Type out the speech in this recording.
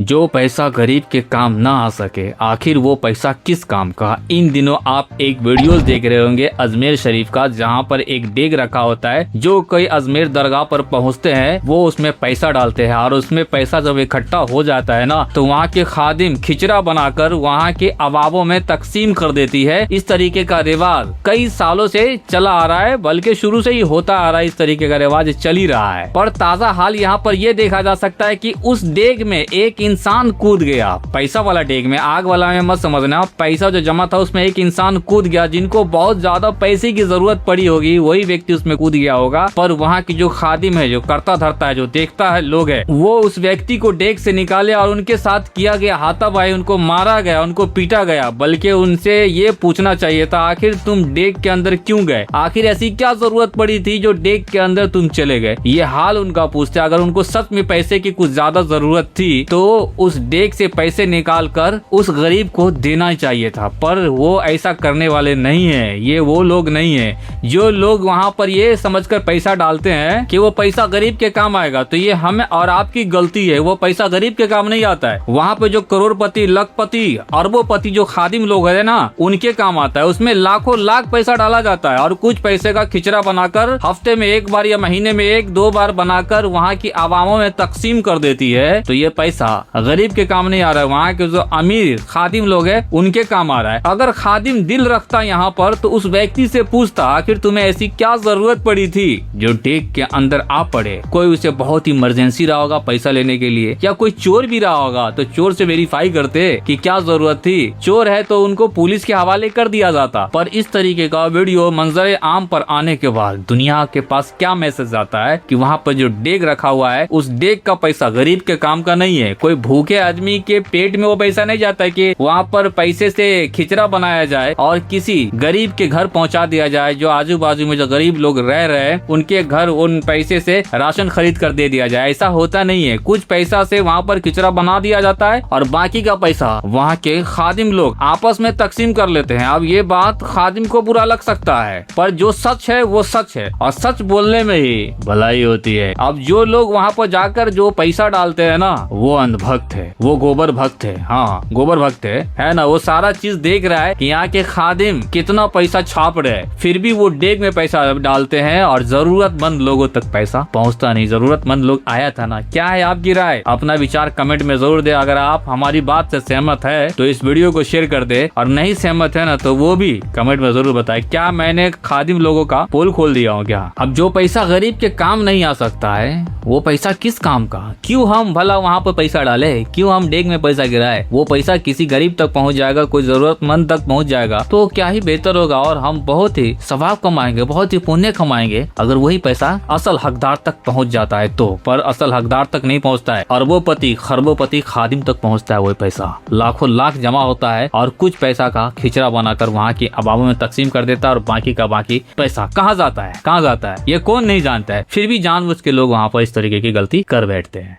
जो पैसा गरीब के काम ना आ सके, आखिर वो पैसा किस काम का। इन दिनों आप एक वीडियोस देख रहे होंगे अजमेर शरीफ का, जहाँ पर एक डेग रखा होता है। जो कई अजमेर दरगाह पर पहुँचते हैं वो उसमें पैसा डालते हैं, और उसमें पैसा जब इकट्ठा हो जाता है ना, तो वहाँ के खादिम खिचड़ा बनाकर वहाँ के अवाबों में तकसीम कर देती है। इस तरीके का रिवाज कई सालों से चला आ रहा है, बल्कि शुरू से ही होता आ रहा है। इस तरीके का रिवाज चल ही रहा है। पर ताजा हाल यहाँ पर यह देखा जा सकता है कि उस डेग में एक इंसान कूद गया। पैसा वाला डेग में, आग वाला में मत समझना। पैसा जो जमा था उसमें एक इंसान कूद गया, जिनको बहुत ज्यादा पैसे की जरूरत पड़ी होगी, वही व्यक्ति उसमें कूद गया होगा। पर वहाँ की जो खादिम है, जो करता धरता है, जो देखता है लोग है, वो उस व्यक्ति को डेग से निकाले और उनके साथ किया गया हाथापाई, उनको मारा गया, उनको पीटा गया। बल्कि उनसे ये पूछना चाहिए था, आखिर तुम डेग के अंदर क्यों गए? आखिर ऐसी क्या जरूरत पड़ी थी जो डेग के अंदर तुम चले गए? ये हाल उनका पूछते। अगर उनको सच में पैसे की कुछ ज्यादा जरूरत थी तो उस डेग से पैसे निकाल कर उस गरीब को देना चाहिए था। पर वो ऐसा करने वाले नहीं है। ये वो लोग नहीं है जो लोग वहाँ पर ये समझकर पैसा डालते हैं कि वो पैसा गरीब के काम आएगा। तो ये हमें और आपकी गलती है। वो पैसा गरीब के काम नहीं आता है। वहाँ पे जो करोड़पति, लखपति, अरबोपति जो खादिम लोग है ना, उनके काम आता है। उसमें लाखों लाख पैसा डाला जाता है, और कुछ पैसे का खिचड़ा बनाकर हफ्ते में एक बार या महीने में एक दो बार बनाकर वहाँ की आवामों में तकसीम कर देती है। तो ये पैसा गरीब के काम नहीं आ रहा है, वहाँ के जो अमीर खादिम लोग हैं उनके काम आ रहा है। अगर खादिम दिल रखता यहाँ पर तो उस व्यक्ति से पूछता, आखिर तुम्हें ऐसी क्या जरूरत पड़ी थी जो डेग के अंदर आ पड़े? कोई उसे बहुत ही इमरजेंसी रहा होगा पैसा लेने के लिए, या कोई चोर भी रहा होगा, तो चोर से वेरीफाई करते कि क्या जरूरत थी। चोर है तो उनको पुलिस के हवाले कर दिया जाता। पर इस तरीके का वीडियो मंजर आम पर आने के बाद दुनिया के पास क्या मैसेज आता है कि वहाँ पर जो डेग रखा हुआ है, उस डेग का पैसा गरीब के काम का नहीं है। कोई भूखे आदमी के पेट में वो पैसा नहीं जाता है कि वहाँ पर पैसे से खिचड़ा बनाया जाए और किसी गरीब के घर पहुँचा दिया जाए। जो आजू बाजू में जो गरीब लोग रह रहे हैं उनके घर उन पैसे से राशन खरीद कर दे दिया जाए, ऐसा होता नहीं है। कुछ पैसा से वहाँ पर खिचड़ा बना दिया जाता है और बाकी का पैसा वहाँ के खादिम लोग आपस में तकसीम कर लेते हैं। अब ये बात खादिम को बुरा लग सकता है, पर जो सच है वो सच है, और सच बोलने में ही भलाई होती है। अब जो लोग वहाँ पर जाकर जो पैसा डालते हैं ना, वो अंधभक्त है, वो गोबर भक्त है। हाँ, गोबर भक्त है ना। वो सारा चीज देख रहा है कि यहाँ के खादिम कितना पैसा छाप रहे हैं, फिर भी वो डेग में पैसा डालते हैं और जरूरतमंद लोगों तक पैसा पहुँचता नहीं। जरूरतमंद लोग आया था ना। क्या है आपकी राय? अपना विचार कमेंट में जरूर दे। अगर आप हमारी बात से सहमत है तो इस वीडियो को शेयर कर दे, और नहीं सहमत है ना तो वो भी कमेंट में जरूर बताए। क्या मैंने खादिम लोगों का पोल खोल दिया हूँ क्या? अब जो पैसा गरीब के काम नहीं आ सकता है, वो पैसा किस काम का? क्यों हम भला वहाँ पर पैसा डाले? क्यों हम डेग में पैसा गिराए? वो पैसा किसी गरीब तक पहुँच जाएगा, कोई जरूरतमंद तक पहुँच जाएगा, तो क्या ही बेहतर होगा। और हम बहुत ही सवाब कमाएंगे, बहुत ही पुण्य कमाएंगे अगर वही पैसा असल हकदार तक पहुँच जाता है तो। पर असल हकदार तक नहीं पहुँचता है। अरबोपति, खरबोपति खादिम तक पहुँचता है वही पैसा। लाखों लाख जमा होता है और कुछ पैसा का खिचड़ा बनाकर वहाँ की अवामों में तकसीम कर देता है, और बाकी का बाकी पैसा कहाँ जाता है, कहाँ जाता है, ये कौन नहीं जानता है। फिर भी जानबूझ के लोग वहाँ पर इस तरीके की गलती कर बैठते हैं।